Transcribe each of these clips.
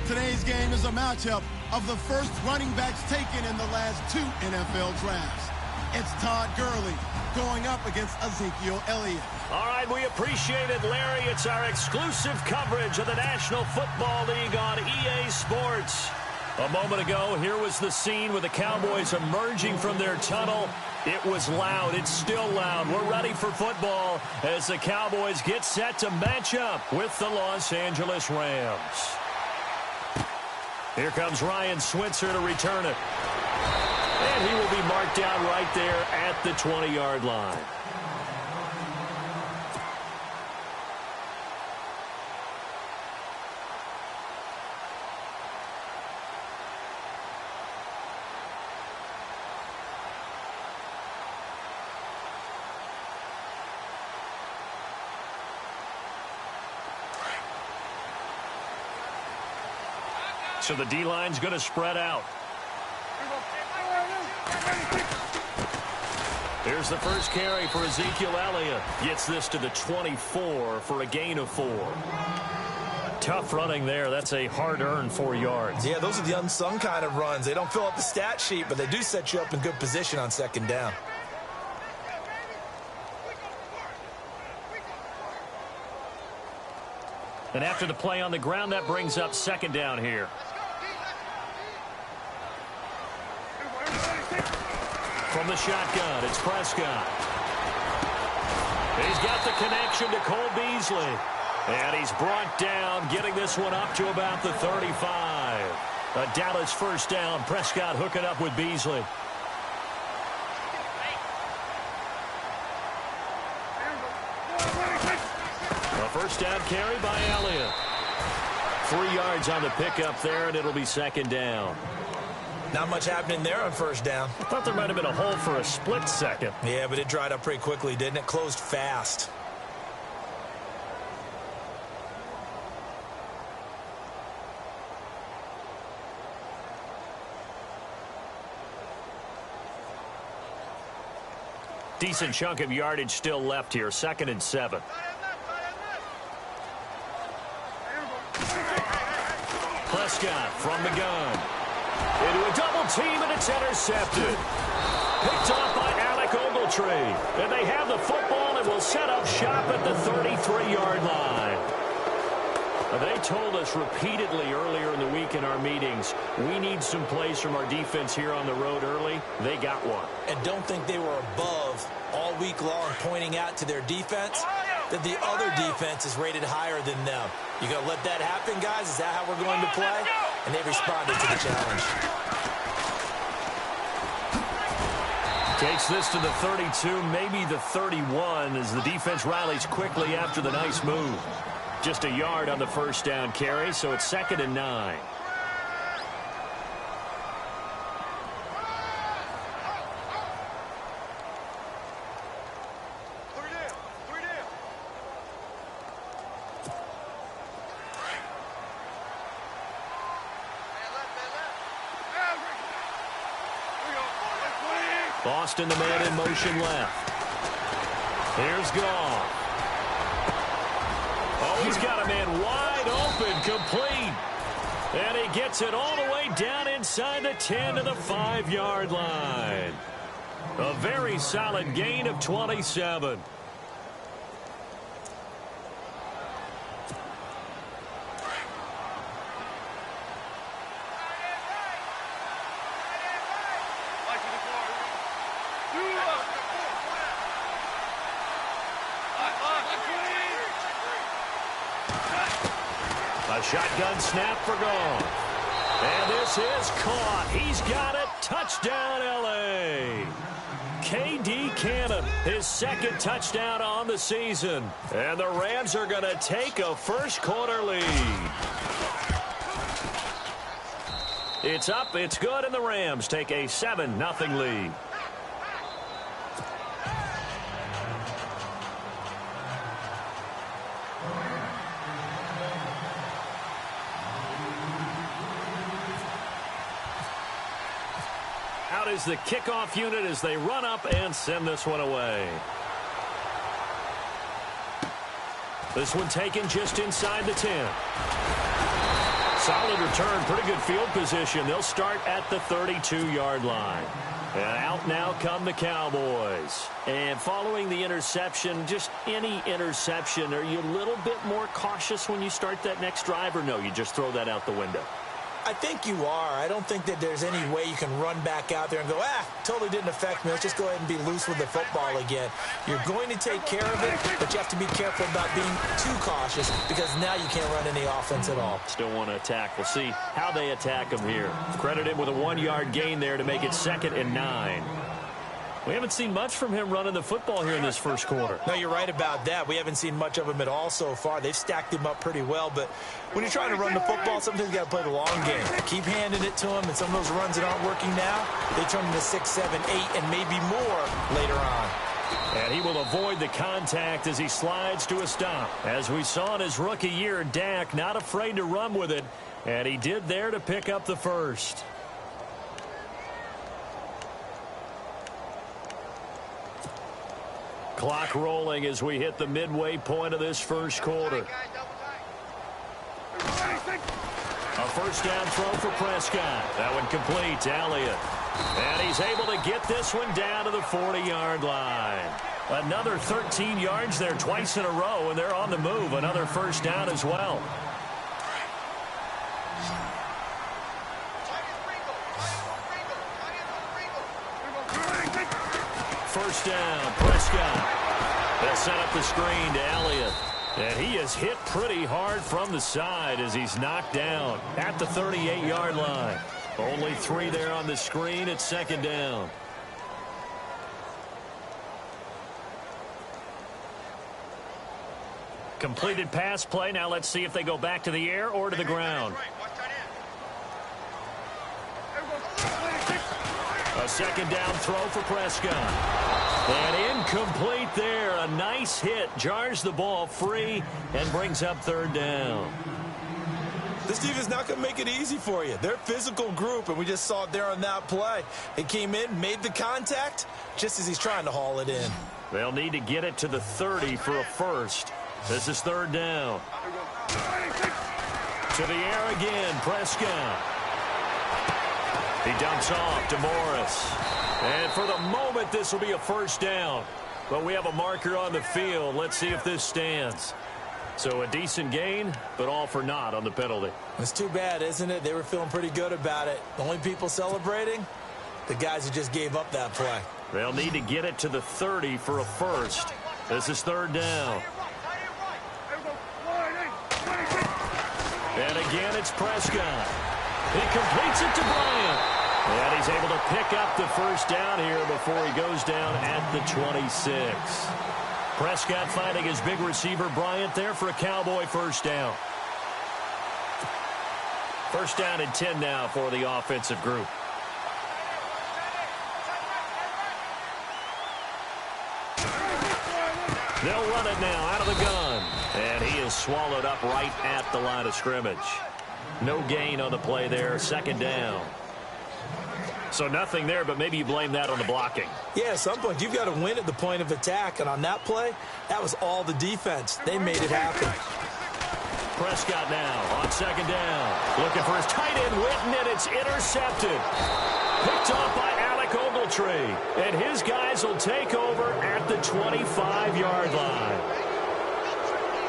Today's game is a matchup of the first running backs taken in the last 2 NFL drafts. It's Todd Gurley going up against Ezekiel Elliott. All right, we appreciate it, Larry. It's our exclusive coverage of the National Football League on EA Sports. A moment ago, here was the scene with the Cowboys emerging from their tunnel. It was loud. It's still loud. We're ready for football as the Cowboys get set to match up with the Los Angeles Rams. Here comes Ryan Switzer to return it. And he will be marked down right there at the 20-yard line. So the D-line's going to spread out. Here's the first carry for Ezekiel Elliott. Gets this to the 24 for a gain of 4. Tough running there. That's a hard-earned 4 yards. Yeah, those are the unsung kind of runs. They don't fill up the stat sheet, but they do set you up in good position on second down. And after the play on the ground, that brings up second down here. From the shotgun, it's Prescott. He's got the connection to Cole Beasley. And he's brought down, getting this one up to about the 35. A Dallas first down. Prescott hooking up with Beasley. A first down carry by Elliott. 3 yards on the pickup there, and it'll be second down. Not much happening there on first down. I thought there might have been a hole for a split second. Yeah, but it dried up pretty quickly, didn't it? Closed fast. Decent chunk of yardage still left here. 2nd and 7. Prescott from the gun. Into a double team, and it's intercepted. Picked off by Alec Ogletree. And they have the football and will set up shop at the 33-yard line. They told us repeatedly earlier in the week in our meetings, we need some plays from our defense here on the road early. They got one. And don't think they were above all week long pointing out to their defense that the other defense is rated higher than them. You going to let that happen, guys? Is that how we're going to play? And they responded to the challenge. Takes this to the 32, maybe the 31, as the defense rallies quickly after the nice move. Just a yard on the first down carry, so it's 2nd and 9. Boston, the man in motion left. Here's Goff. Oh, he's got a man wide open, complete. And he gets it all the way down inside the 10 to the 5-yard line. A very solid gain of 27. A shotgun snap for Goff. And this is caught. He's got it. Touchdown, L.A. K.D. Cannon, his 2nd touchdown on the season. And the Rams are going to take a first-quarter lead. It's up, it's good, and the Rams take a 7-0 lead. Out is the kickoff unit as they run up and send this one away. This one taken just inside the 10. Solid return, pretty good field position. They'll start at the 32-yard line. And out now come the Cowboys. And following the interception, just any interception, are you a little bit more cautious when you start that next drive, or no, you just throw that out the window? I think you are. I don't think that there's any way you can run back out there and go, totally didn't affect me. Let's just go ahead and be loose with the football again. You're going to take care of it, but you have to be careful about being too cautious because now you can't run any offense at all. Still want to attack. We'll see how they attack them here. Credit him with a 1-yard gain there to make it 2nd and 9. We haven't seen much from him running the football here in this first quarter. No, you're right about that. We haven't seen much of him at all so far. They've stacked him up pretty well, but when you're trying to run the football, sometimes you got to play the long game. Keep handing it to him, and some of those runs that aren't working now, they turn into 6, 7, 8, and maybe more later on. And he will avoid the contact as he slides to a stop. As we saw in his rookie year, Dak not afraid to run with it, and he did there to pick up the first. Clock rolling as we hit the midway point of this first quarter. A first down throw for Prescott. That one complete to Elliott. And he's able to get this one down to the 40-yard line. Another 13 yards there twice in a row, and they're on the move. Another first down as well. First down, Prescott. They'll set up the screen to Elliott. And he is hit pretty hard from the side as he's knocked down at the 38-yard line. Only 3 there on the screen at 2nd down. Completed pass play. Now let's see if they go back to the air or to the ground. A 2nd down throw for Prescott. And incomplete there. A nice hit. Jars the ball free and brings up 3rd down. This team is not going to make it easy for you. They're a physical group, and we just saw it there on that play. They came in, made the contact, just as he's trying to haul it in. They'll need to get it to the 30 for a first. This is 3rd down. To the air again, Prescott. He dumps off to Morris. And for the moment, this will be a first down. But we have a marker on the field. Let's see if this stands. So a decent gain, but all for naught on the penalty. It's too bad, isn't it? They were feeling pretty good about it. The only people celebrating, the guys who just gave up that play. They'll need to get it to the 30 for a first. This is 3rd down. And again, it's Prescott. He completes it to Bryant. And he's able to pick up the first down here before he goes down at the 26. Prescott finding his big receiver Bryant there for a Cowboy first down. First down and 10 now for the offensive group. They'll run it now out of the gun. And he is swallowed up right at the line of scrimmage. No gain on the play there. 2nd down. So nothing there, but maybe you blame that on the blocking. Yeah, at some point, you've got to win at the point of attack. And on that play, that was all the defense. They made it happen. Prescott now on 2nd down. Looking for his tight end, Witten, and it's intercepted. Picked off by Alec Ogletree. And his guys will take over at the 25-yard line.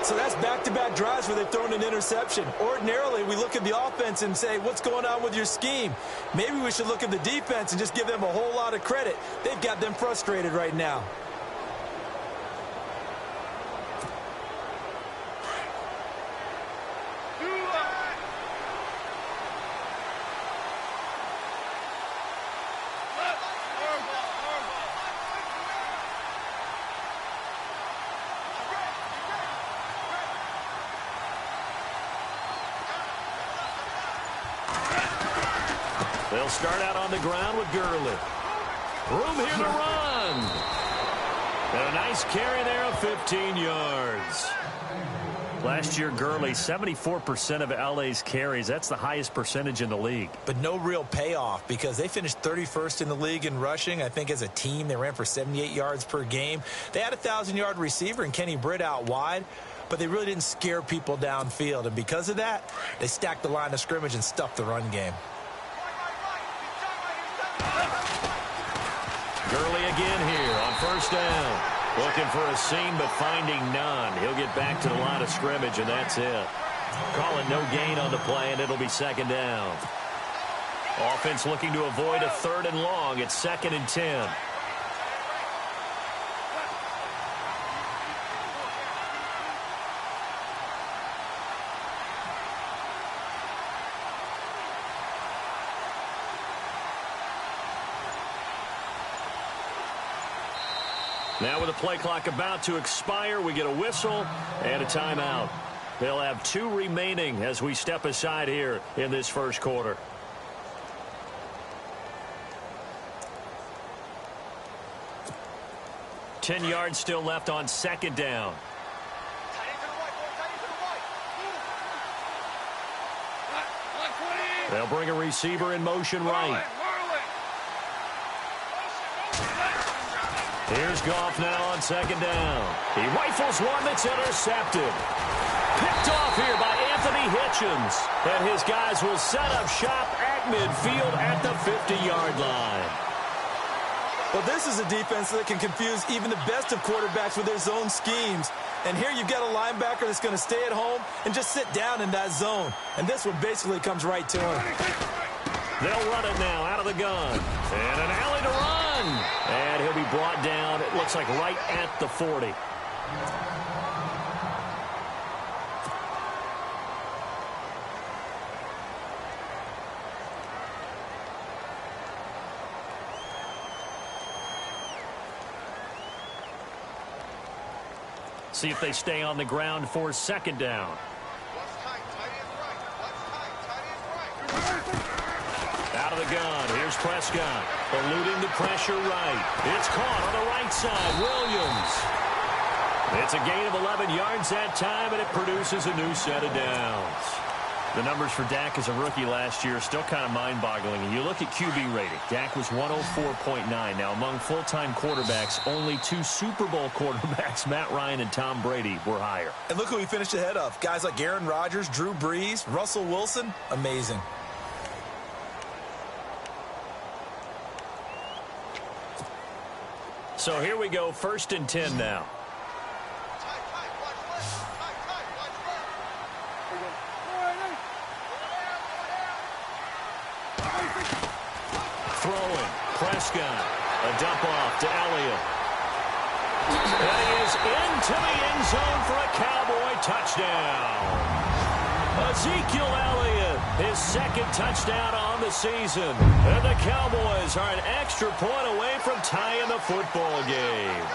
So that's back-to-back drives where they've thrown an interception. Ordinarily, we look at the offense and say, what's going on with your scheme? Maybe we should look at the defense and just give them a whole lot of credit. They've got them frustrated right now. They'll start out on the ground with Gurley. Room here to run. And a nice carry there of 15 yards. Last year, Gurley, 74% of LA's carries. That's the highest percentage in the league. But no real payoff because they finished 31st in the league in rushing. I think as a team, they ran for 78 yards per game. They had a 1,000-yard receiver in Kenny Britt out wide. but they really didn't scare people downfield. And because of that, they stacked the line of scrimmage and stuffed the run game. Gurley again here on first down. Looking for a seam, but finding none. He'll get back to the line of scrimmage, and that's it. Call it no gain on the play, and it'll be second down. Offense looking to avoid a 3rd and long. It's 2nd and 10. Now with the play clock about to expire, we get a whistle and a timeout. They'll have 2 remaining as we step aside here in this first quarter. Ten yards still left on second down. They'll bring a receiver in motion right. Here's Goff now on second down. He rifles one that's intercepted. Picked off here by Anthony Hitchens. And his guys will set up shop at midfield at the 50-yard line. Well, this is a defense that can confuse even the best of quarterbacks with their zone schemes. And here you've got a linebacker that's going to stay at home and just sit down in that zone. And this one basically comes right to him. They'll run it now out of the gun. And an alley to run. And he'll be brought down, it looks like right at the 40. See if they stay on the ground for second down. Out of the gun. Here's Prescott. Eluding the pressure right. It's caught on the right side. Williams. It's a gain of 11 yards that time, and it produces a new set of downs. The numbers for Dak as a rookie last year are still kind of mind-boggling. And you look at QB rating. Dak was 104.9. Now, among full-time quarterbacks, only 2 Super Bowl quarterbacks, Matt Ryan and Tom Brady, were higher. And look who he finished ahead of. Guys like Aaron Rodgers, Drew Brees, Russell Wilson. Amazing. So here we go, 1st and 10 now. Throwing, Prescott, a dump off to Elliott. And he is into the end zone for a Cowboy touchdown. Ezekiel Elliott, his 2nd touchdown on the season. And the Cowboys are an extra point away from tying the football game.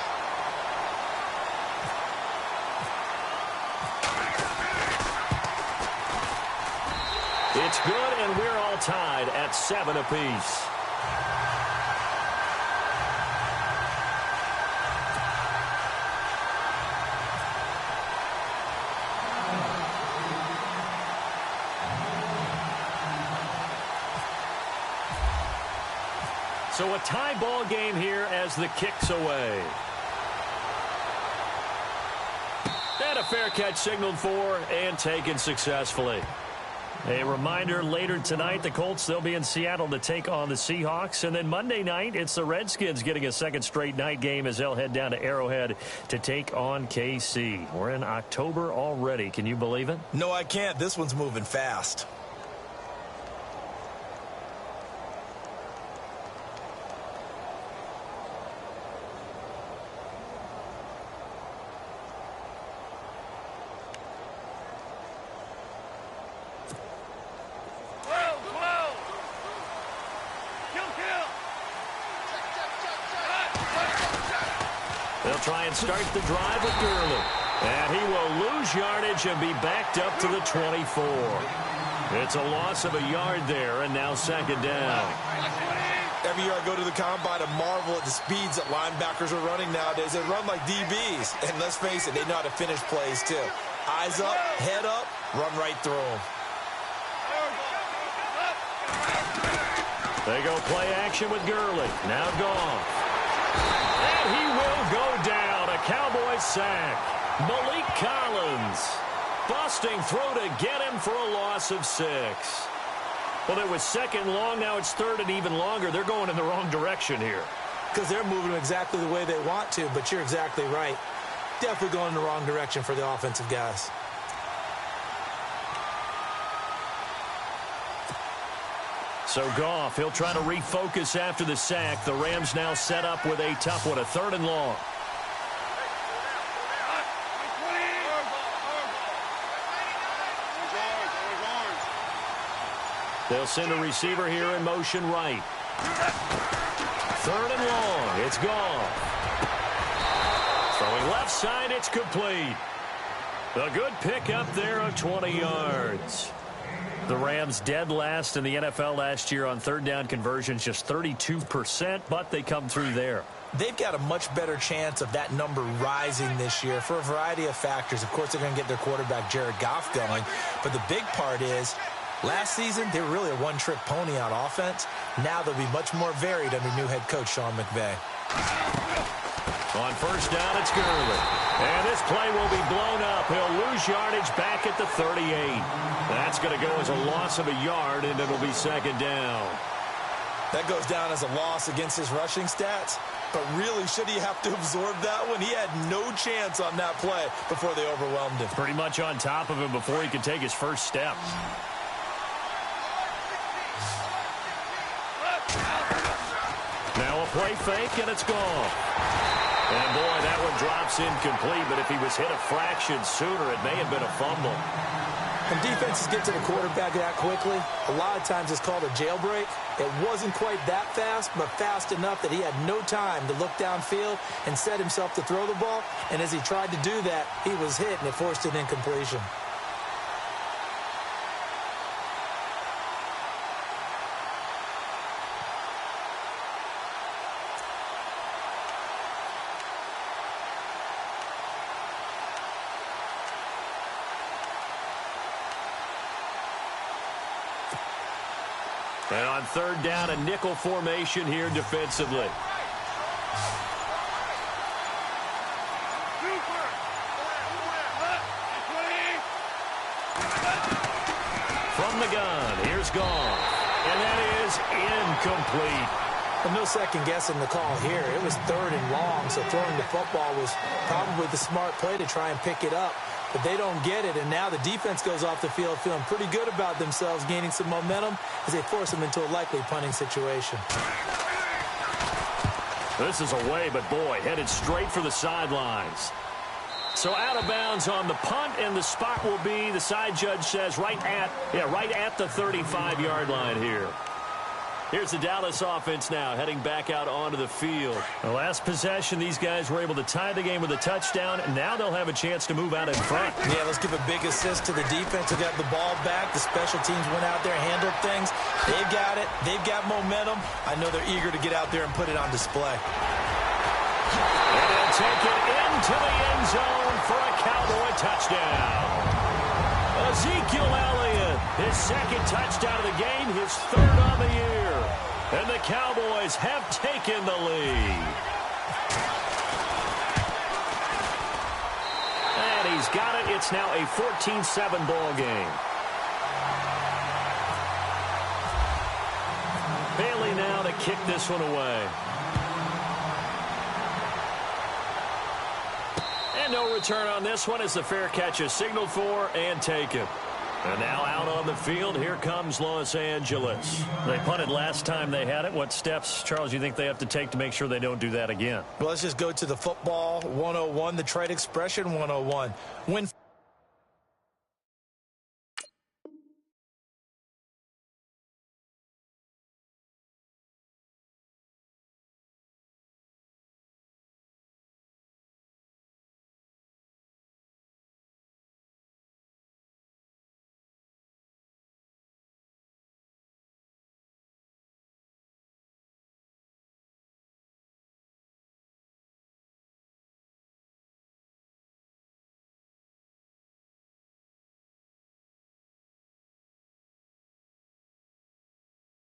It's good, and we're all tied at 7 apiece. So a tie ball game here as the kick's away. And a fair catch signaled for and taken successfully. A reminder, later tonight, the Colts, they'll be in Seattle to take on the Seahawks. And then Monday night, it's the Redskins getting a 2nd straight night game as they'll head down to Arrowhead to take on KC. We're in October already. Can you believe it? No, I can't. This one's moving fast. Try and start the drive with Gurley. And he will lose yardage and be backed up to the 24. It's a loss of a yard there, and now 2nd down. Every year I go to the combine, I marvel at the speeds that linebackers are running nowadays. They run like DBs. And let's face it, they know how to finish plays too. Eyes up, head up, run right through them. They go play action with Gurley. Now gone. And he will go down. A Cowboy sack. Malik Collins busting through to get him for a loss of 6. Well, it was second long. Now it's third and even longer. They're going in the wrong direction here. Because they're moving exactly the way they want to, but you're exactly right. Definitely going in the wrong direction for the offensive guys. So Goff, he'll try to refocus after the sack. The Rams now set up with a tough one, a third and long. They'll send a receiver here in motion right. Third and long. It's Goff. Throwing left side, it's complete. A good pickup there of 20 yards. The Rams dead last in the NFL last year on third down conversions, just 32%, but they come through there. They've got a much better chance of that number rising this year for a variety of factors. Of course, they're going to get their quarterback, Jared Goff, going. But the big part is, last season, they were really a one-trick pony on offense. Now they'll be much more varied under new head coach Sean McVay. On first down, it's Gurley. And this play will be blown up. He'll lose yardage back at the 38. That's going to go as a loss of a yard, and it'll be second down. That goes down as a loss against his rushing stats. But really, should he have to absorb that one? He had no chance on that play before they overwhelmed him. Pretty much on top of him before he could take his first step. Now a play fake, and it's gone. And, boy, that one drops incomplete, but if he was hit a fraction sooner, it may have been a fumble. When defenses get to the quarterback that quickly, a lot of times it's called a jailbreak. It wasn't quite that fast, but fast enough that he had no time to look downfield and set himself to throw the ball. And as he tried to do that, he was hit, and it forced an incompletion. And on third down, a nickel formation here defensively. From the gun, here's Goff. And that is incomplete. Well, no second guessing the call here. It was third and long, so throwing the football was probably the smart play to try and pick it up. But they don't get it, and now the defense goes off the field feeling pretty good about themselves, gaining some momentum as they force them into a likely punting situation. This is away, but boy, headed straight for the sidelines. So out of bounds on the punt, and the spot will be, the side judge says, right at the 35-yard line here. Here's the Dallas offense now, heading back out onto the field. The last possession, these guys were able to tie the game with a touchdown, and now they'll have a chance to move out in front. Yeah, let's give a big assist to the defense who got the ball back. The special teams went out there, handled things. They've got it. They've got momentum. I know they're eager to get out there and put it on display. And they'll take it into the end zone for a Cowboy touchdown. Ezekiel Elliott, his second touchdown of the game, his third on the year. And the Cowboys have taken the lead. And he's got it. It's now a 14-7 ball game. Bailey now to kick this one away. And no return on this one as the fair catch is signaled for and taken. And now out on the field, here comes Los Angeles. They punted last time they had it. What steps, Charles, you think they have to take to make sure they don't do that again? Well, let's just go to the football 101, the trade expression 101. Win.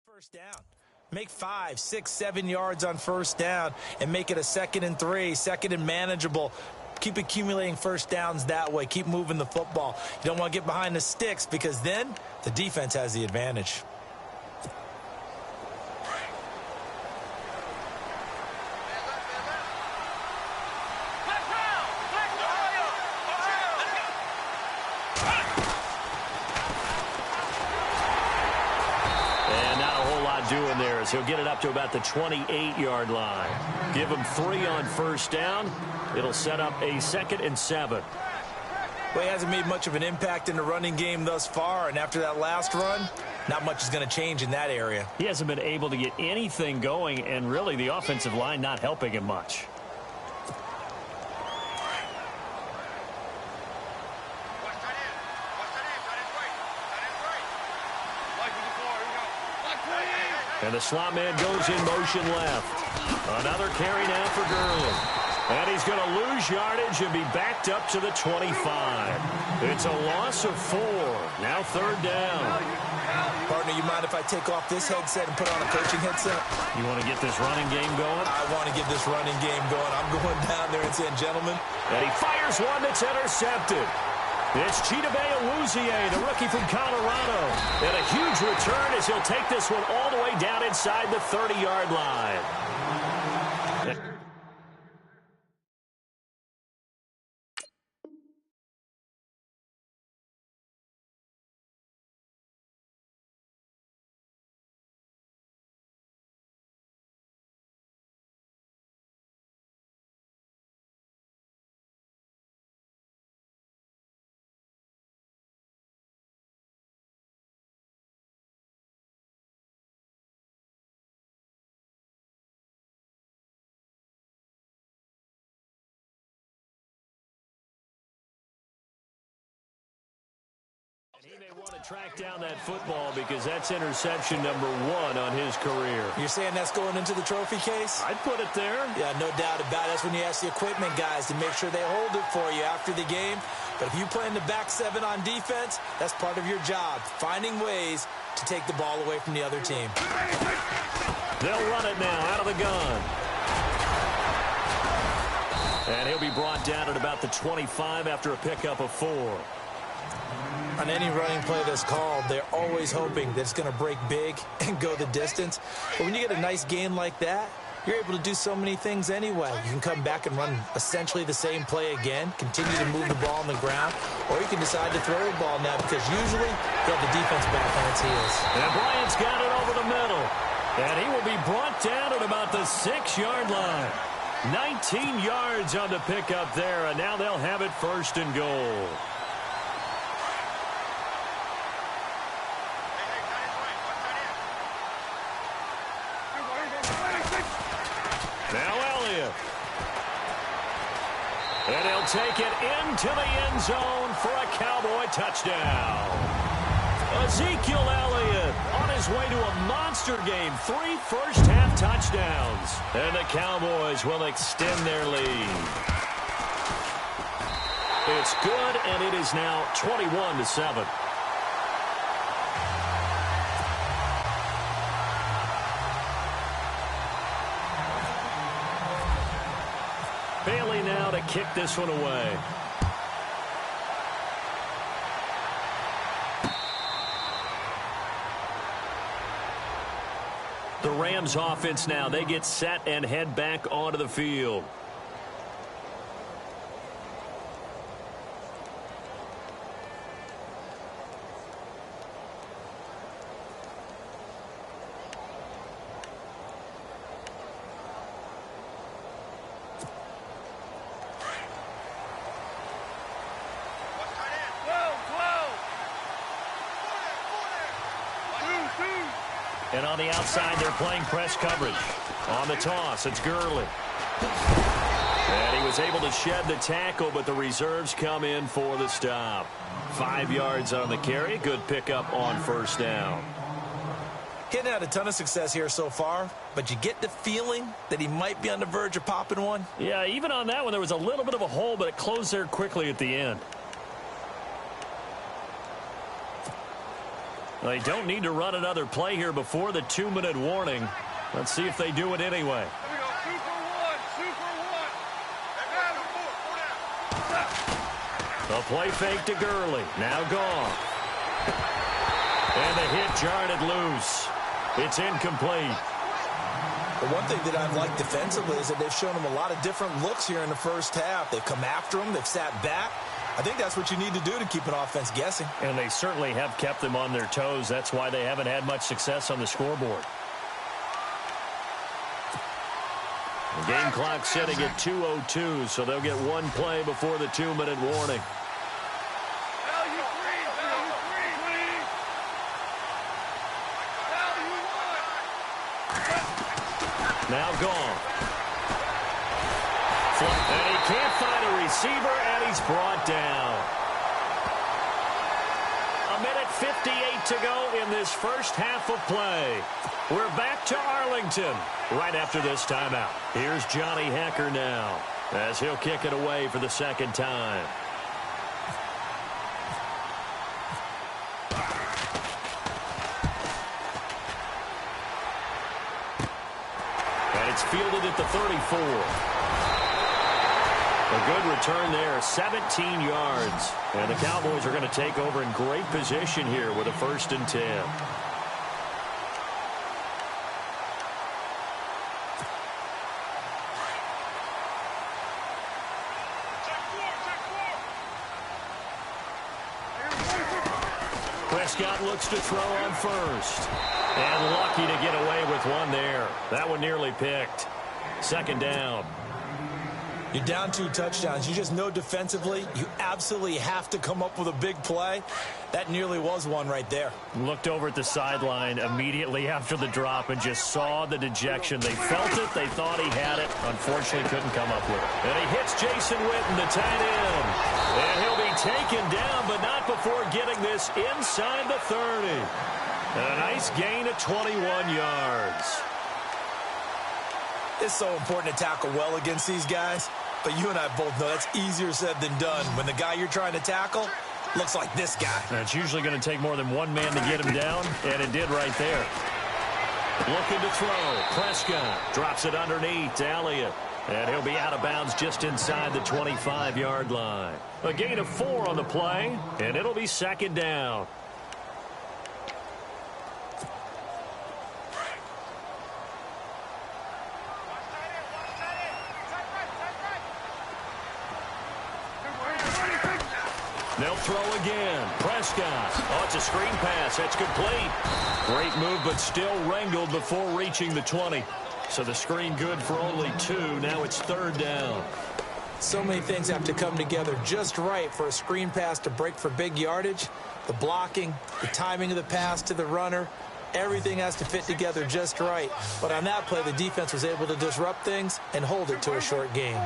First down. Make 5, 6, 7 yards on first down and make it a 2nd and 3, second and manageable. Keep accumulating first downs that way. Keep moving the football. You don't want to get behind the sticks because then the defense has the advantage. Doing there is he'll get it up to about the 28-yard line. Give him 3 on first down. It'll set up a 2nd and 7. Well, he hasn't made much of an impact in the running game thus far, and after that last run, not much is going to change in that area. He hasn't been able to get anything going, and really the offensive line not helping him much. And the slot man goes in motion left. Another carry now for Gurley. And he's going to lose yardage and be backed up to the 25. It's a loss of 4. Now 3rd down. Partner, you mind if I take off this headset and put on a coaching headset? You want to get this running game going? I want to get this running game going. I'm going down there and saying, gentlemen. And he fires one that's intercepted. It's Chidobe Awuzie, the rookie from Colorado. And a huge return as he'll take this one all the way down inside the 30-yard line. He may want to track down that football because that's interception number 1 on his career. You're saying that's going into the trophy case? I'd put it there. Yeah, no doubt about it. That's when you ask the equipment guys to make sure they hold it for you after the game. But if you play in the back 7 on defense, that's part of your job, finding ways to take the ball away from the other team. They'll run it now out of the gun. And he'll be brought down at about the 25 after a pickup of 4. On any running play that's called, they're always hoping that it's going to break big and go the distance. But when you get a nice gain like that, you're able to do so many things anyway. You can come back and run essentially the same play again, continue to move the ball on the ground, or you can decide to throw the ball now because usually you have the defense back on its heels. And Bryant's got it over the middle. And he will be brought down at about the 6-yard line. 19 yards on the pickup there, and now they'll have it 1st and goal. Now Elliott. And he'll take it into the end zone for a Cowboy touchdown. Ezekiel Elliott on his way to a monster game. 3 first-half touchdowns. And the Cowboys will extend their lead. It's good, and it is now 21-7. Bailey now to kick this one away. The Rams offense now, they get set and head back onto the field. And on the outside, they're playing press coverage. On the toss, it's Gurley. And he was able to shed the tackle, but the reserves come in for the stop. 5 yards on the carry. Good pickup on first down. He hadn't had a ton of success here so far, but you get the feeling that he might be on the verge of popping one. Yeah, even on that one, there was a little bit of a hole, but it closed there quickly at the end. They don't need to run another play here before the 2-minute warning. Let's see if they do it anyway. A play fake to Gurley. Now gone. And the hit jarred it loose. It's incomplete. The one thing that I've liked defensively is that they've shown him a lot of different looks here in the first half. They've come after him. They've sat back. I think that's what you need to do to keep an offense guessing. And they certainly have kept them on their toes. That's why they haven't had much success on the scoreboard. The game clock setting at 2:02, so they'll get one play before the 2-minute warning. Now gone. And he can't find a receiver, and he's brought down. 1:58 to go in this first half of play. We're back to Arlington right after this timeout. Here's Johnny Hecker now as he'll kick it away for the second time. And it's fielded at the 34. A good return there, 17 yards. And the Cowboys are going to take over in great position here with a 1st and 10. Prescott looks to throw on first. And lucky to get away with one there. That one nearly picked. 2nd down. You're down 2 touchdowns. You just know defensively you absolutely have to come up with a big play. That nearly was one right there. Looked over at the sideline immediately after the drop and just saw the dejection. They felt it. They thought he had it. Unfortunately, couldn't come up with it. And he hits Jason Witten, the tight end. And he'll be taken down, but not before getting this inside the 30. And a nice gain of 21 yards. It's so important to tackle well against these guys. But you and I both know that's easier said than done when the guy you're trying to tackle looks like this guy. And it's usually going to take more than one man to get him down, and it did right there. Looking to throw. Prescott drops it underneath to Elliott. And he'll be out of bounds just inside the 25-yard line. A gain of 4 on the play, and it'll be 2nd down. They'll throw again. Prescott. Oh, it's a screen pass. That's complete. Great move, but still wrangled before reaching the 20. So the screen good for only 2. Now it's 3rd down. So many things have to come together just right for a screen pass to break for big yardage. The blocking, the timing of the pass to the runner, everything has to fit together just right. But on that play, the defense was able to disrupt things and hold it to a short gain.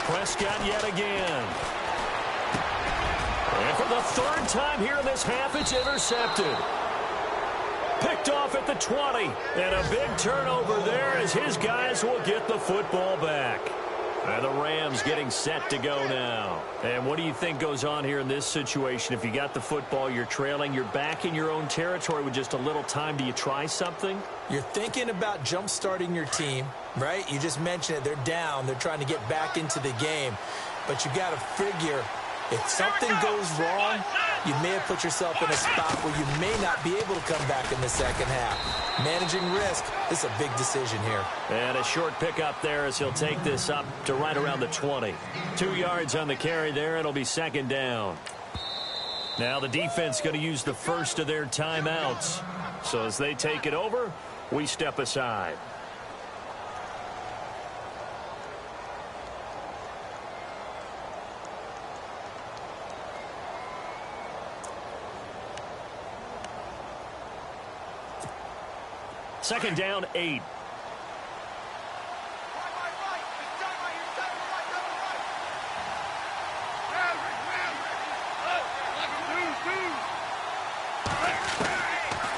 Prescott yet again. And for the 3rd time here in this half, it's intercepted. Picked off at the 20. And a big turnover there as his guys will get the football back. And the Rams getting set to go now. And what do you think goes on here in this situation? If you got the football, you're trailing, you're back in your own territory with just a little time. Do you try something? You're thinking about jump-starting your team, right? You just mentioned it. They're down. They're trying to get back into the game. But you got to figure if something goes wrong, you may have put yourself in a spot where you may not be able to come back in the second half. Managing risk is a big decision here. And a short pickup there as he'll take this up to right around the 20. 2 yards on the carry there. It'll be 2nd down. Now the defense going to use the first of their timeouts. So as they take it over, we step aside. Second down, 8.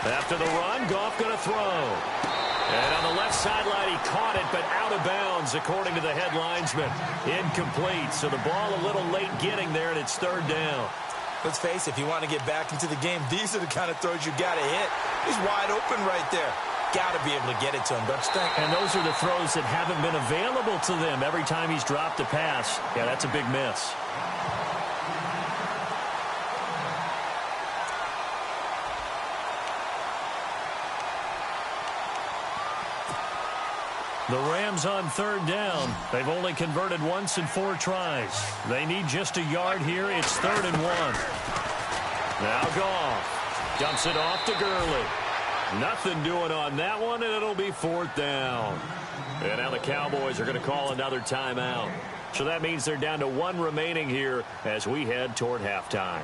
After the run, Goff going to throw. And on the left sideline, he caught it, but out of bounds, according to the head linesman. Incomplete, so the ball a little late getting there, and it's 3rd down. Let's face it, if you want to get back into the game, these are the kind of throws you got to hit. He's wide open right there. got to be able to get it to him, don't you think? And those are the throws that haven't been available to them every time he's dropped a pass. Yeah, that's a big miss. The Rams on third down. They've only converted once in 4 tries. They need just a yard here. It's 3rd and 1. Now Goff dumps it off to Gurley. Nothing doing on that one, and it'll be 4th down. And now the Cowboys are going to call another timeout. So that means they're down to 1 remaining here as we head toward halftime.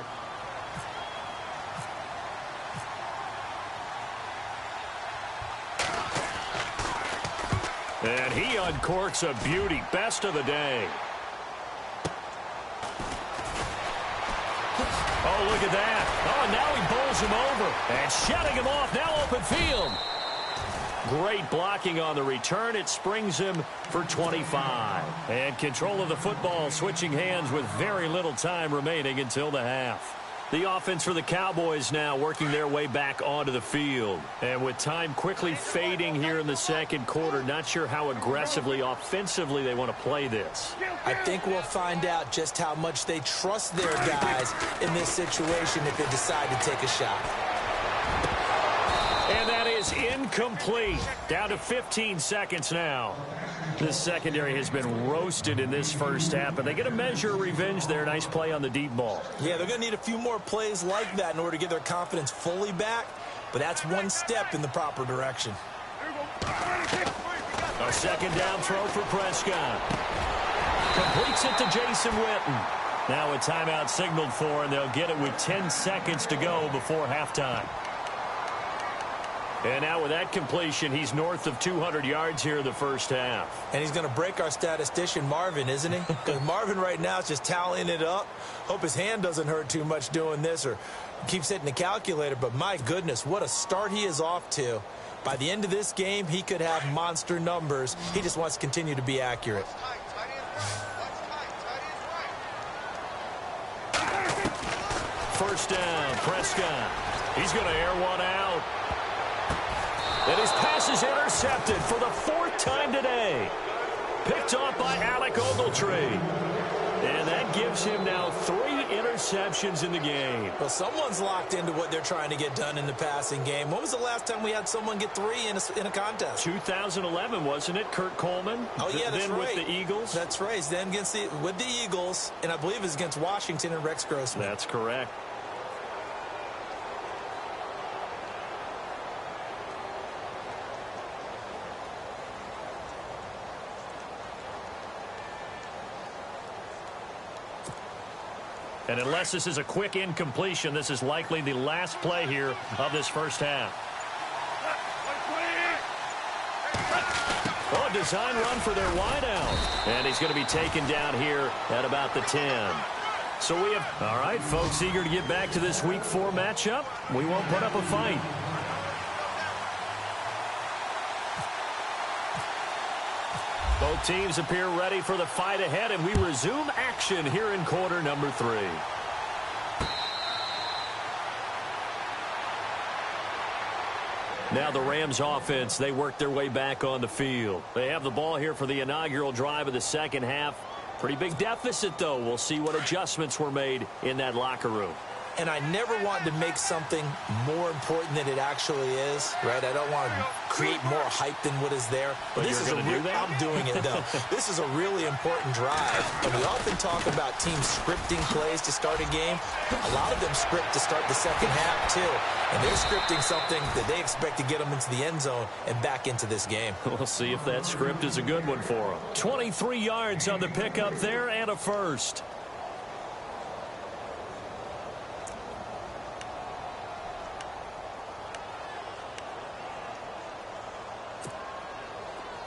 And he uncorks a beauty. Best of the day. Oh, look at that. Oh, and now he bowls him over. And shutting him off. Now open field. Great blocking on the return. It springs him for 25. And control of the football switching hands with very little time remaining until the half. The offense for the Cowboys now working their way back onto the field. And with time quickly fading here in the second quarter, not sure how aggressively, offensively they want to play this. I think we'll find out just how much they trust their guys in this situation if they decide to take a shot. And that is incomplete. Down to 15 seconds now. This secondary has been roasted in this first half, but they get a measure of revenge there. Nice play on the deep ball. Yeah, they're going to need a few more plays like that in order to get their confidence fully back, but that's one step in the proper direction. A second down throw for Prescott. Completes it to Jason Witten. Now a timeout signaled for, and they'll get it with 10 seconds to go before halftime. And now with that completion, he's north of 200 yards here in the first half. And he's going to break our statistician, Marvin, isn't he? Because Marvin right now is just tallying it up. Hope his hand doesn't hurt too much doing this or keeps hitting the calculator. But my goodness, what a start he is off to. By the end of this game, he could have monster numbers. He just wants to continue to be accurate. First down, Prescott. He's going to air one out. And his pass is intercepted for the 4th time today. Picked off by Alec Ogletree. And that gives him now 3 interceptions in the game. Well, someone's locked into what they're trying to get done in the passing game. When was the last time we had someone get 3 in a contest? 2011, wasn't it? Kurt Coleman? Oh, yeah, that's right. Then with the Eagles? That's right. Then with the Eagles, and I believe it was against Washington and Rex Grossman. That's correct. And unless this is a quick incompletion, this is likely the last play here of this first half. Oh, a design run for their wideout. And he's going to be taken down here at about the 10. So we have, all right, folks, eager to get back to this Week 4 matchup. We won't put up a fight. Both teams appear ready for the fight ahead, and we resume action here in quarter number 3. Now the Rams offense, they work their way back on the field. They have the ball here for the inaugural drive of the second half. Pretty big deficit, though. We'll see what adjustments were made in that locker room. And I never wanted to make something more important than it actually is, right? I don't want to create more hype than what is there. But this is I'm doing it, though. This is a really important drive. And we often talk about teams scripting plays to start a game. A lot of them script to start the second half, too. And they're scripting something that they expect to get them into the end zone and back into this game. We'll see if that script is a good one for them. 23 yards on the pickup there and a first.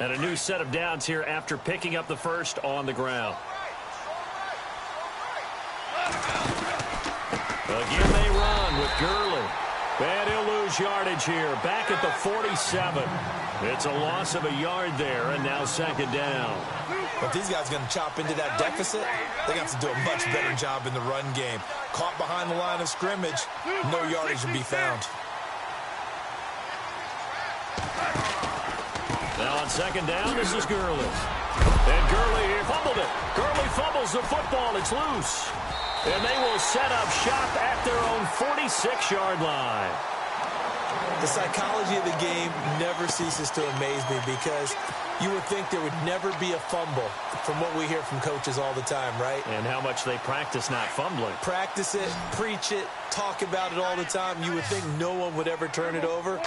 And a new set of downs here after picking up the first on the ground. Again they run with Gurley. And he'll lose yardage here. Back at the 47. It's a loss of a yard there, and now second down. If these guys are going to chop into that deficit, they're going to have to do a much better job in the run game. Caught behind the line of scrimmage, no yardage to be found. Now on second down, this is Gurley. And Gurley fumbled it. Gurley fumbles the football. It's loose. And they will set up shop at their own 46-yard line. The psychology of the game never ceases to amaze me because you would think there would never be a fumble from what we hear from coaches all the time, right? And how much they practice not fumbling. Practice it, preach it, talk about it all the time. You would think no one would ever turn it over.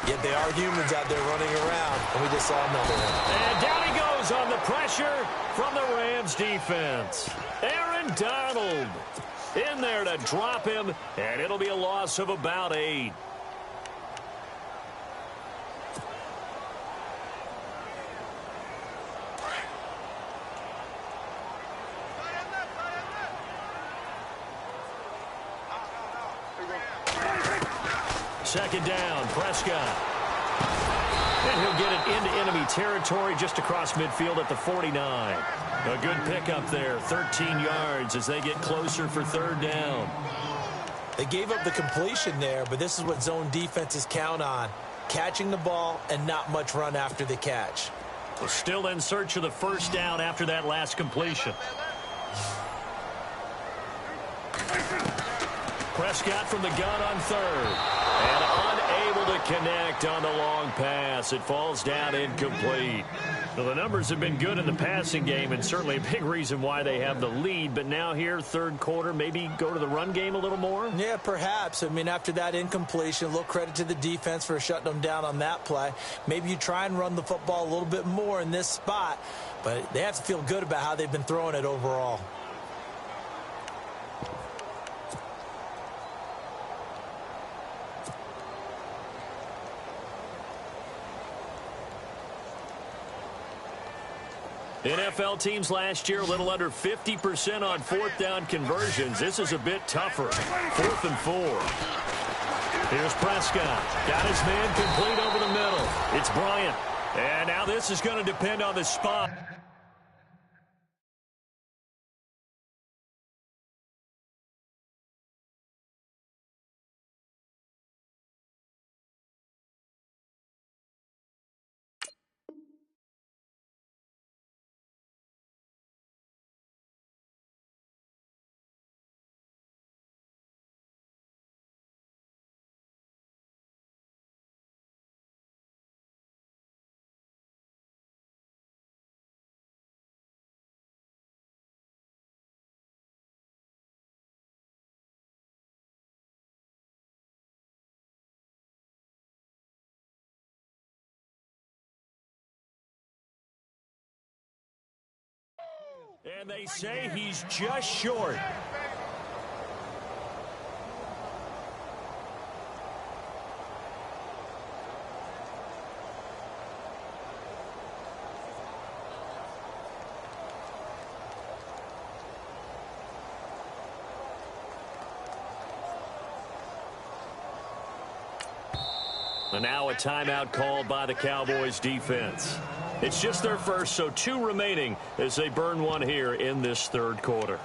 Yet they are humans out there running around, and we just saw another one. And down he goes on the pressure from the Rams defense. Aaron Donald in there to drop him, and it'll be a loss of about 8. Second down, Prescott. And he'll get it into enemy territory just across midfield at the 49. A good pickup there, 13 yards as they get closer for third down. They gave up the completion there, but this is what zone defenses count on. Catching the ball and not much run after the catch. We're still in search of the first down after that last completion. Prescott from the gun on third. And unable to connect on the long pass. It falls down incomplete. Well, the numbers have been good in the passing game and certainly a big reason why they have the lead. But now here, third quarter, maybe go to the run game a little more? Yeah, perhaps. I mean, after that incompletion, a little credit to the defense for shutting them down on that play. Maybe you try and run the football a little bit more in this spot. But they have to feel good about how they've been throwing it overall. NFL teams last year a little under 50% on fourth down conversions. This is a bit tougher. 4th and 4. Here's Prescott. Got his man complete over the middle. It's Bryant. And now this is going to depend on the spot. And they say he's just short. And now a timeout called by the Cowboys defense. It's just their first, so 2 remaining as they burn one here in this third quarter.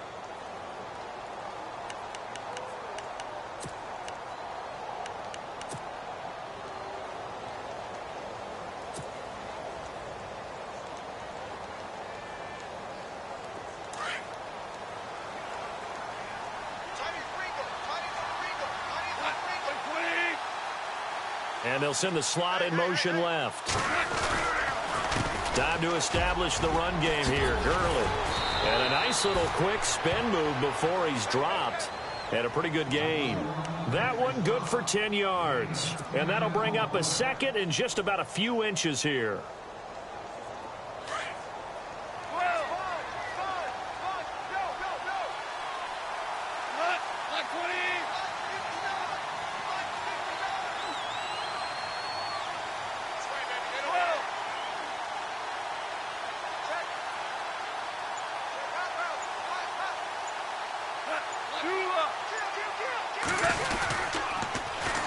And they'll send the slot in motion left. Time to establish the run game here. Gurley. And a nice little quick spin move before he's dropped. And a pretty good gain. That one good for 10 yards. And that'll bring up a second and just about a few inches here.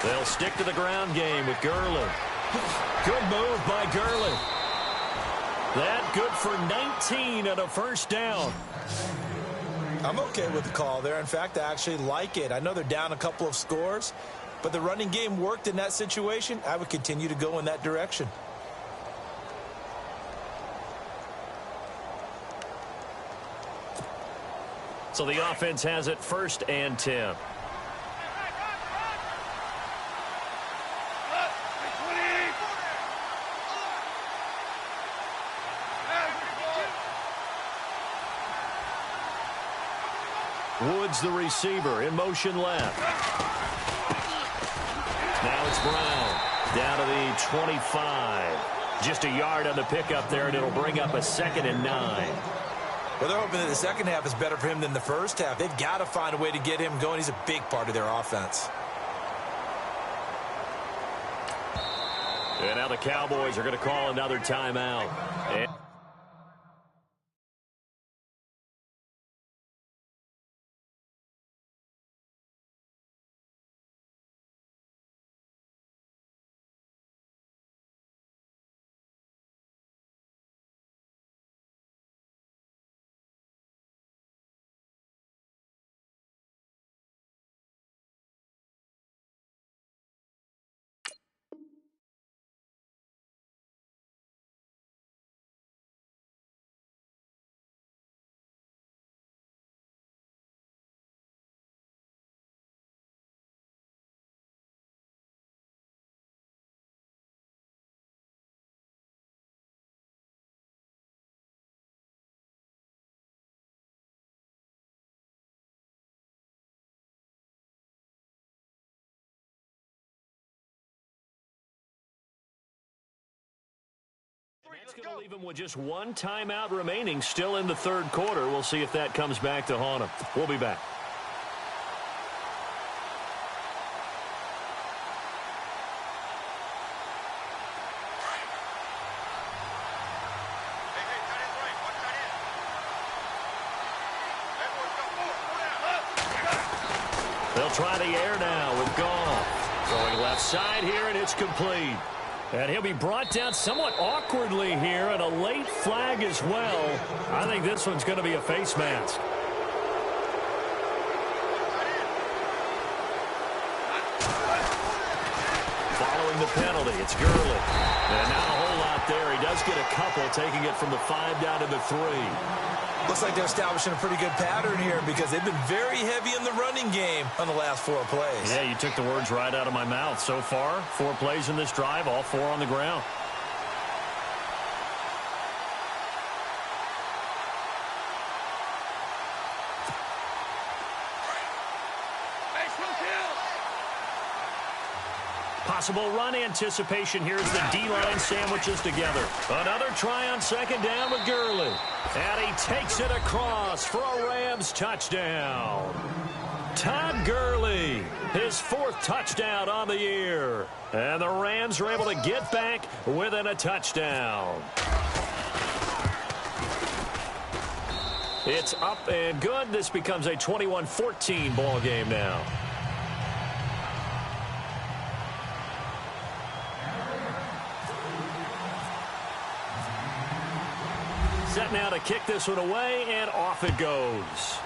They'll stick to the ground game with Gurley. Good move by Gurley. That good for 19 and a first down. I'm okay with the call there. In fact, I actually like it. I know they're down a couple of scores, but the running game worked in that situation. I would continue to go in that direction. So the offense has it 1st and 10. Woods the receiver in motion left. Now it's Brown down to the 25. Just a yard on the pickup there, and it'll bring up a 2nd and 9. Well, they're hoping that the second half is better for him than the first half. They've got to find a way to get him going. He's a big part of their offense. And now the Cowboys are going to call another timeout. And that's going to leave him with just one timeout remaining still in the 3rd quarter. We'll see if that comes back to haunt him. We'll be back. They'll try the air now with Goff. Going left side here, and it's complete. And he'll be brought down somewhat awkwardly here, and a late flag as well. I think this one's going to be a face mask. Following the penalty, it's Gurley. And not a whole lot there. He does get a couple, taking it from the 5 down to the 3. Looks like they're establishing a pretty good pattern here because they've been very heavy in the running game on the last 4 plays. Yeah, you took the words right out of my mouth. So far, 4 plays in this drive, all 4 on the ground. Possible run anticipation here as the D-line sandwiches together. Another try on 2nd down with Gurley. And he takes it across for a Rams touchdown. Todd Gurley, his 4th touchdown on the year. And the Rams are able to get back within a touchdown. It's up and good. This becomes a 21-14 ball game now. Set now to kick this one away, and off it goes.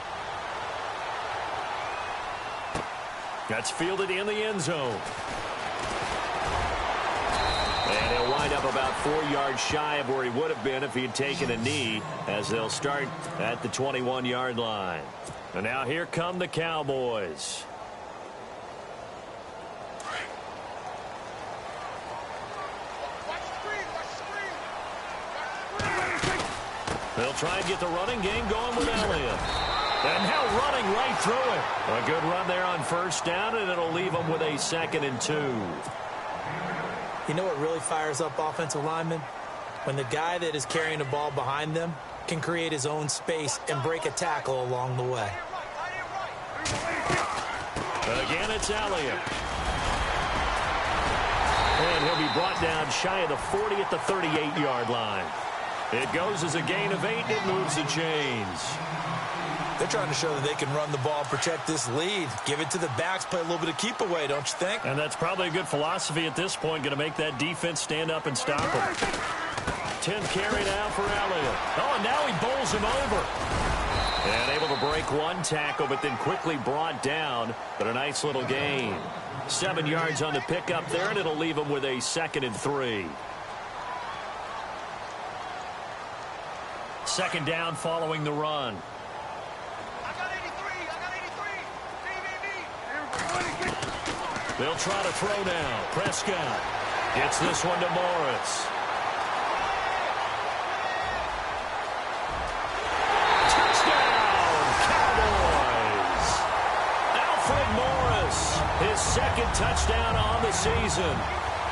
That's fielded in the end zone. And he'll wind up about 4 yards shy of where he would have been if he had taken a knee, as they'll start at the 21-yard line. And now here come the Cowboys. They'll try and get the running game going with Elliott. And now running right through it. A good run there on 1st down, and it'll leave them with a 2nd and 2. You know what really fires up offensive linemen? When the guy that is carrying the ball behind them can create his own space and break a tackle along the way. Again, it's Elliott. And he'll be brought down shy of the 40 at the 38-yard line. It goes as a gain of 8. It moves the chains. They're trying to show that they can run the ball, protect this lead. Give it to the backs, play a little bit of keep away, don't you think? And that's probably a good philosophy at this point, going to make that defense stand up and stop him. 10th carry now for Elliott. Oh, and now he bowls him over. And able to break one tackle, but then quickly brought down. But a nice little gain. 7 yards on the pickup there, and it'll leave him with a 2nd and 3. 2nd down following the run. I got 83. They'll try to throw now. Prescott gets this one to Morris. Touchdown, Cowboys! Alfred Morris, his 2nd touchdown on the season.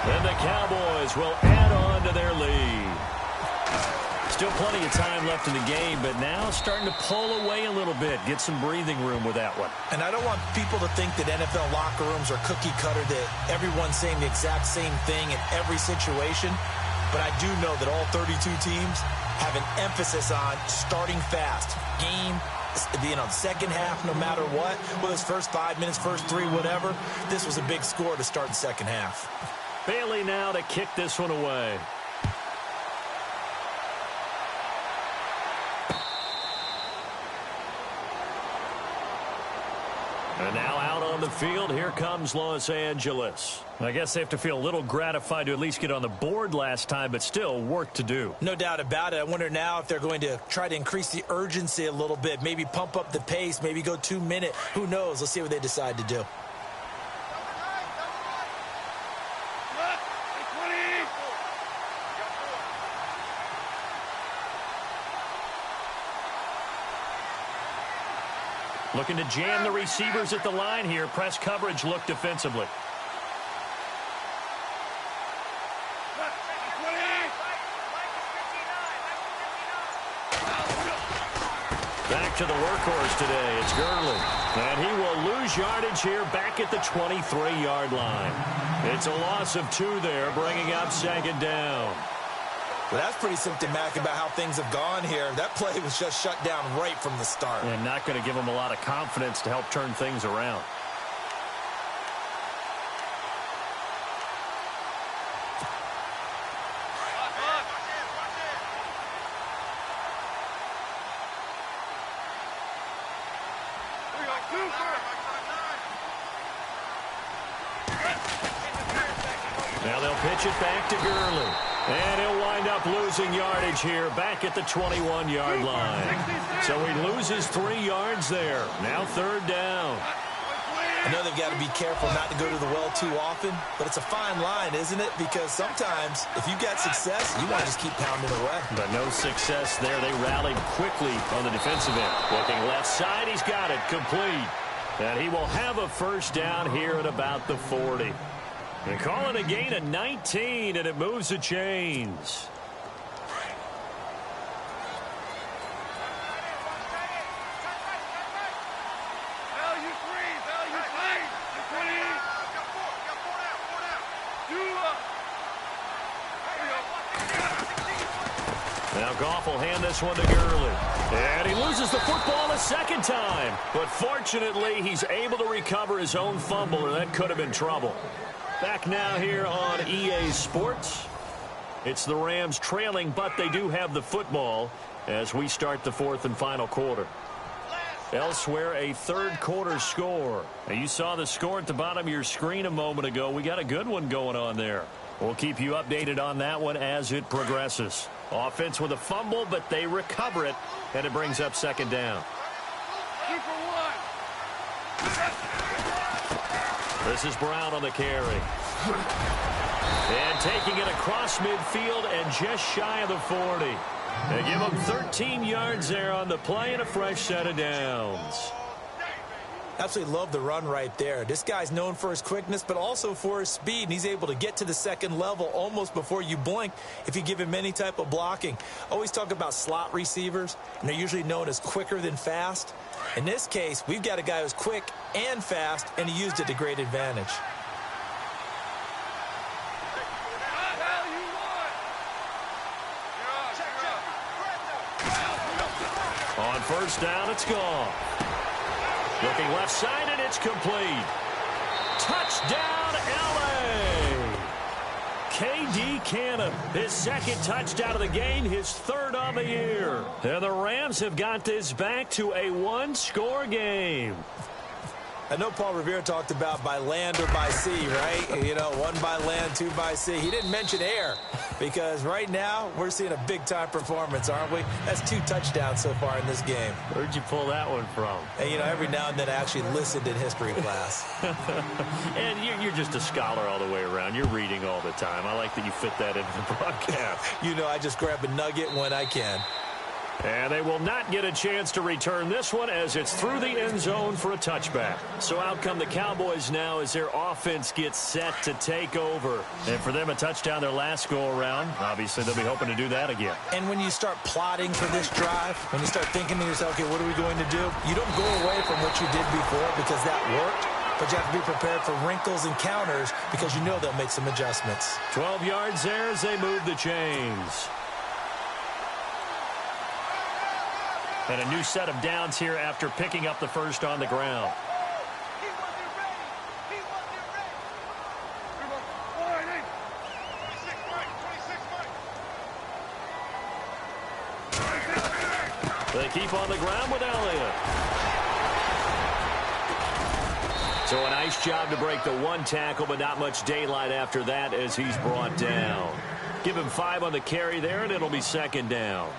And the Cowboys will add on to their lead. Still plenty of time left in the game, but now starting to pull away a little bit. Get some breathing room with that one. And I don't want people to think that NFL locker rooms are cookie cutter, that everyone's saying the exact same thing in every situation. But I do know that all 32 teams have an emphasis on starting fast. Game being on second half no matter what. Whether it's first 5 minutes, first 3, whatever. This was a big score to start the second half. Bailey now to kick this one away. And now out on the field, here comes Los Angeles. I guess they have to feel a little gratified to at least get on the board last time, but still work to do. No doubt about it. I wonder now if they're going to try to increase the urgency a little bit, maybe pump up the pace, maybe go 2 minute. Who knows? Let's see what they decide to do. Looking to jam the receivers at the line here. Press coverage look defensively. Back to the workhorse today. It's Gurley. And he will lose yardage here back at the 23-yard line. It's a loss of 2 there, bringing up 2nd down. Well, that's pretty symptomatic about how things have gone here. That play was just shut down right from the start. And not going to give him a lot of confidence to help turn things around. Now they'll pitch it back to Gurley. And he'll wind up losing yardage here back at the 21-yard line. So he loses 3 yards there. Now 3rd down. I know they've got to be careful not to go to the well too often, but it's a fine line, isn't it? Because sometimes if you've got success, you want to just keep pounding away. But no success there. They rallied quickly on the defensive end. Looking left side, he's got it complete. And he will have a 1st down here at about the 40. And call it a gain of 19, and it moves the chains. Now Goff will hand this one to Gurley. And he loses the football a 2nd time. But fortunately, he's able to recover his own fumble, or that could have been trouble. Back now here on EA Sports. It's the Rams trailing, but they do have the football as we start the 4th and final quarter. Elsewhere, a 3rd quarter score. Now, you saw the score at the bottom of your screen a moment ago. We got a good one going on there. We'll keep you updated on that one as it progresses. Offense with a fumble, but they recover it, and it brings up 2nd down. This is Brown on the carry. And taking it across midfield and just shy of the 40. They give him 13 yards there on the play and a fresh set of downs. Absolutely love the run right there. This guy's known for his quickness, but also for his speed, and he's able to get to the 2nd level almost before you blink if you give him any type of blocking. Always talk about slot receivers, and they're usually known as quicker than fast. In this case, we've got a guy who's quick and fast, and he used it to great advantage. On 1st down, it's gone. Looking left side, and it's complete. Touchdown, L.A. K.D. Cannon, his second touchdown of the game, his third on the year. And the Rams have got this back to a one-score game. I know Paul Revere talked about by land or by sea, right? You know, one by land, two by sea. He didn't mention air because right now we're seeing a big-time performance, aren't we? That's 2 touchdowns so far in this game. Where'd you pull that one from? And, you know, every now and then I actually listened in history class. And you're just a scholar all the way around. You're reading all the time. I like that you fit that into the broadcast. You know, I just grab a nugget when I can. And they will not get a chance to return this one as it's through the end zone for a touchback. So out come the Cowboys now as their offense gets set to take over. And for them, a touchdown their last go-around. Obviously, they'll be hoping to do that again. And when you start plotting for this drive, when you start thinking to yourself, okay, what are we going to do? You don't go away from what you did before because that worked. But you have to be prepared for wrinkles and counters because you know they'll make some adjustments. 12 yards there as they move the chains. And a new set of downs here after picking up the first on the ground. He wasn't ready. He wasn't ready. 26 Mike. 26 Mike. They keep on the ground with Elliott. So a nice job to break the one tackle, but not much daylight after that as he's brought down. Give him 5 on the carry there, and it'll be second down.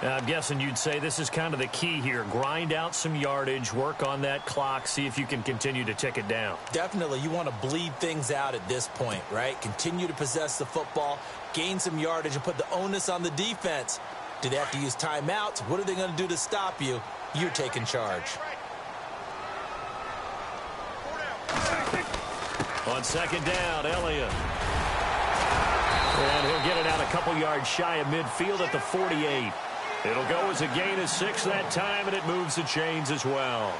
I'm guessing you'd say this is kind of the key here. Grind out some yardage, work on that clock, see if you can continue to tick it down. Definitely. You want to bleed things out at this point, right? Continue to possess the football, gain some yardage, and put the onus on the defense. Do they have to use timeouts? What are they going to do to stop you? You're taking charge. On second down, Elliott. And he'll get it out a couple yards shy of midfield at the 48. It'll go as a gain of 6 that time, and it moves the chains as well.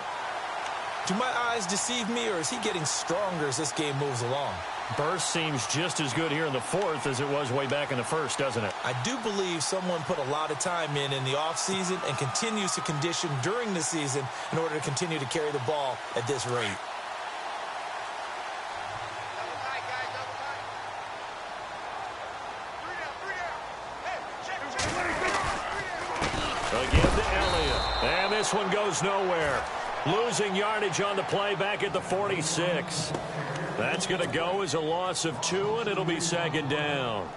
Do my eyes deceive me, or is he getting stronger as this game moves along? Burst seems just as good here in the fourth as it was way back in the first, doesn't it? I do believe someone put a lot of time in the offseason and continues to condition during the season in order to continue to carry the ball at this rate. Again to Elliott. And this one goes nowhere. Losing yardage on the play back at the 46. That's going to go as a loss of 2, and it'll be second down.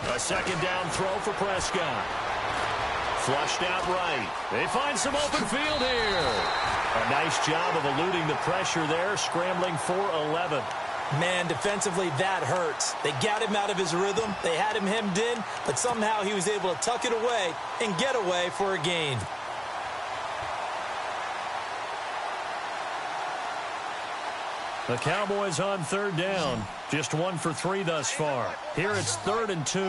A second down throw for Prescott. Flushed out right. They find some open field here. A nice job of eluding the pressure there, scrambling for 11. Man, defensively, that hurts. They got him out of his rhythm. They had him hemmed in, but somehow he was able to tuck it away and get away for a gain. The Cowboys on third down. Just 1 for 3 thus far. Here it's 3rd and 2.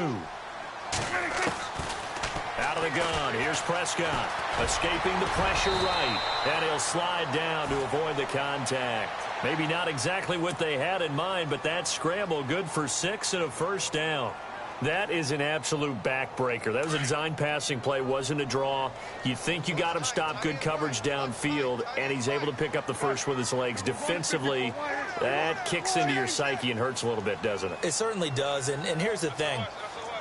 Out of the gun. Here's Prescott. Escaping the pressure right. And he'll slide down to avoid the contact. Maybe not exactly what they had in mind, but that scramble good for 6 and a first down. That is an absolute backbreaker. That was a design passing play, wasn't a draw. You think you got him stopped, good coverage downfield, and he's able to pick up the first with his legs. Defensively, that kicks into your psyche and hurts a little bit, doesn't it? It certainly does, and here's the thing.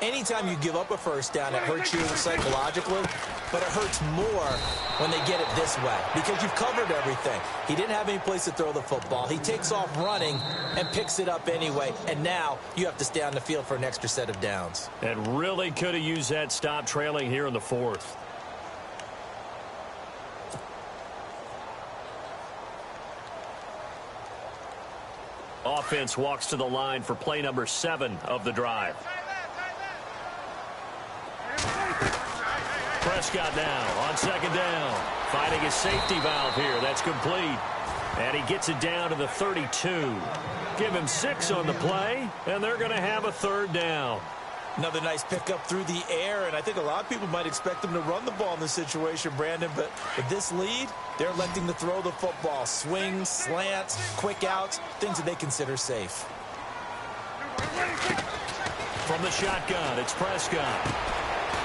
Anytime you give up a first down, it hurts you psychologically, but it hurts more when they get it this way because you've covered everything. He didn't have any place to throw the football. He takes off running and picks it up anyway, and now you have to stay on the field for an extra set of downs. And really could have used that stop trailing here in the 4th. Offense walks to the line for play number 7 of the drive. Prescott now on second down. Finding his safety valve here. That's complete. And he gets it down to the 32. Give him 6 on the play, and they're going to have a 3rd down. Another nice pickup through the air, and I think a lot of people might expect them to run the ball in this situation, Brandon, but with this lead, they're electing to throw the football. Swings, slants, quick outs, things that they consider safe. From the shotgun, it's Prescott.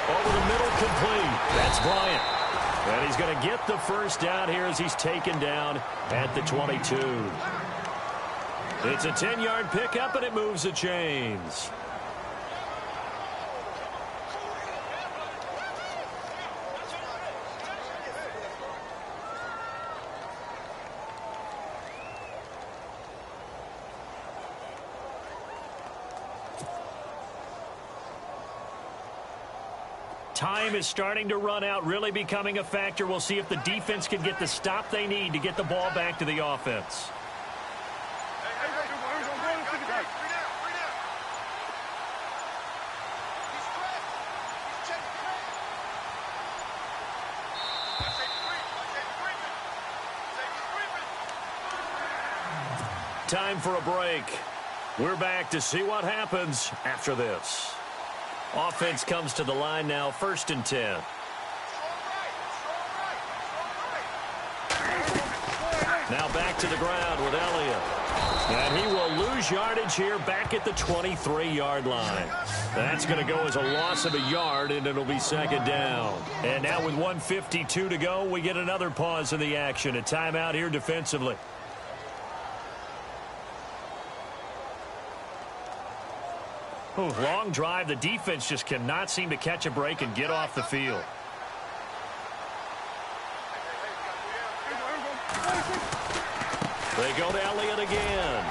Over the middle, complete. That's Bryant. And he's going to get the first down here as he's taken down at the 22. It's a 10-yard pickup, and it moves the chains. Time is starting to run out, really becoming a factor. We'll see if the defense can get the stop they need to get the ball back to the offense. Time for a break. We're back to see what happens after this. Offense comes to the line now, 1st and 10. Now back to the ground with Elliott. And he will lose yardage here back at the 23-yard line. That's going to go as a loss of a yard, and it'll be 2nd down. And now with 1:52 to go, we get another pause in the action. A timeout here defensively. Ooh, long drive. The defense just cannot seem to catch a break and get off the field. They go to Elliott again.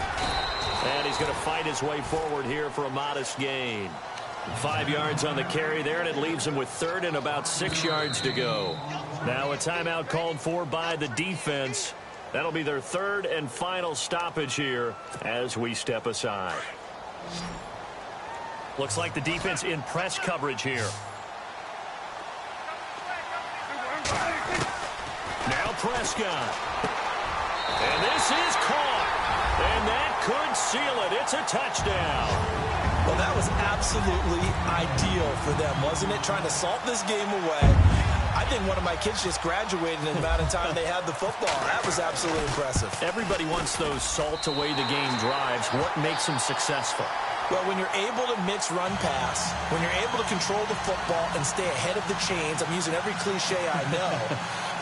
And he's going to fight his way forward here for a modest gain. 5 yards on the carry there, and it leaves him with 3rd and about 6 yards to go. Now a timeout called for by the defense. That'll be their 3rd and final stoppage here as we step aside. Looks like the defense in press coverage here. Now Prescott. And this is caught. And that could seal it. It's a touchdown. Well, that was absolutely ideal for them, wasn't it? Trying to salt this game away. I think one of my kids just graduated in the amount of time they had the football. That was absolutely impressive. Everybody wants those salt away the game drives. What makes them successful? Well, when you're able to mix run-pass, when you're able to control the football and stay ahead of the chains, I'm using every cliche I know,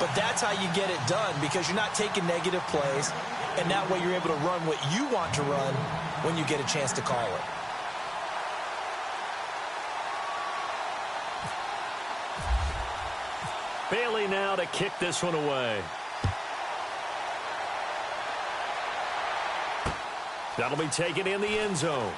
but that's how you get it done because you're not taking negative plays, and that way you're able to run what you want to run when you get a chance to call it. Bailey now to kick this one away. That'll be taken in the end zone.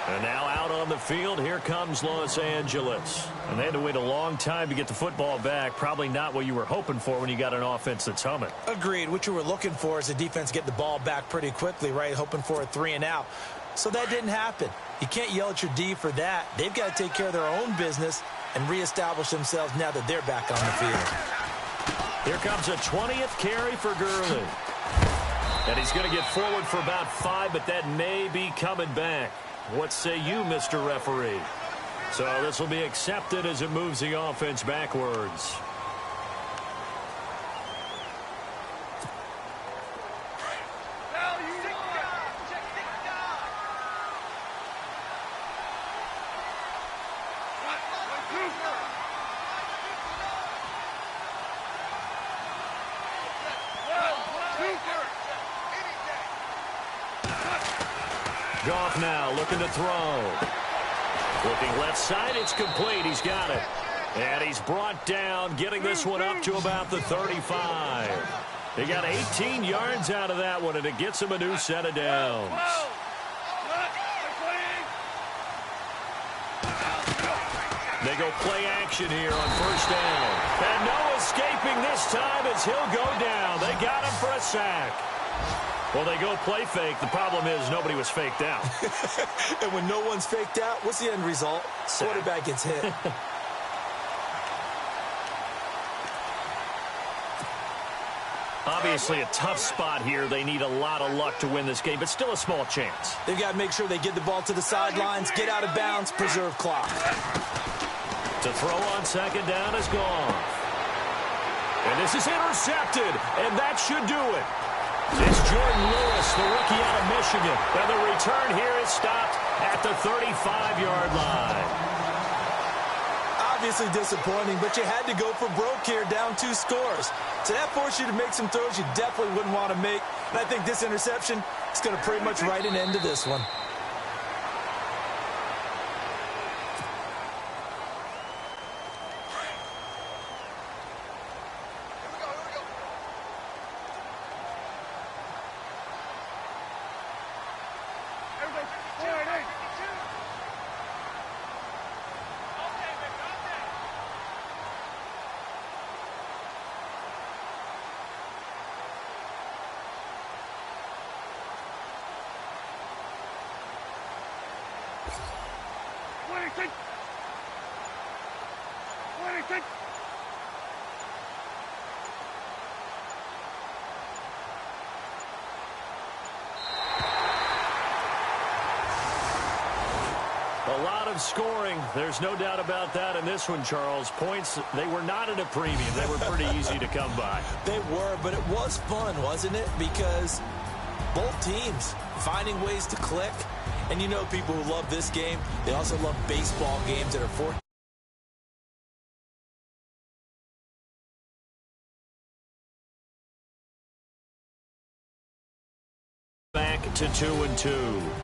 And now out on the field, here comes Los Angeles. And they had to wait a long time to get the football back. Probably not what you were hoping for when you got an offense that's humming. Agreed. What you were looking for is the defense get the ball back pretty quickly, right? Hoping for a 3 and out. So that didn't happen. You can't yell at your D for that. They've got to take care of their own business and reestablish themselves now that they're back on the field. Here comes a 20th carry for Gurley. And he's going to get forward for about 5, but that may be coming back. What say you, Mr. Referee? So this will be accepted as it moves the offense backwards. Goff now looking to throw. Looking left side, it's complete. He's got it. And he's brought down, getting this one up to about the 35. They got 18 yards out of that one, and it gets him a new set of downs. They go play action here on 1st down. And no escaping this time as he'll go down. They got him for a sack. Well, they go play fake. The problem is nobody was faked out. And when no one's faked out, what's the end result? Quarterback gets hit. Obviously a tough spot here. They need a lot of luck to win this game, but still a small chance. They've got to make sure they get the ball to the sidelines, get out of bounds, preserve clock. To throw on second down is gone. And this is intercepted, and that should do it. It's Jordan Lewis, the rookie out of Michigan. And the return here is stopped at the 35-yard line. Obviously disappointing, but you had to go for broke here, down 2 scores. So that forced you to make some throws you definitely wouldn't want to make. And I think this interception is going to pretty much write an end to this one. A lot of scoring. There's no doubt about that in this one, Charles. Points, they were not at a premium. They were pretty easy to come by. They were, but it was fun, wasn't it? Because both teams finding ways to click. And you know people who love this game, they also love baseball games that are 14. Back to 2-2.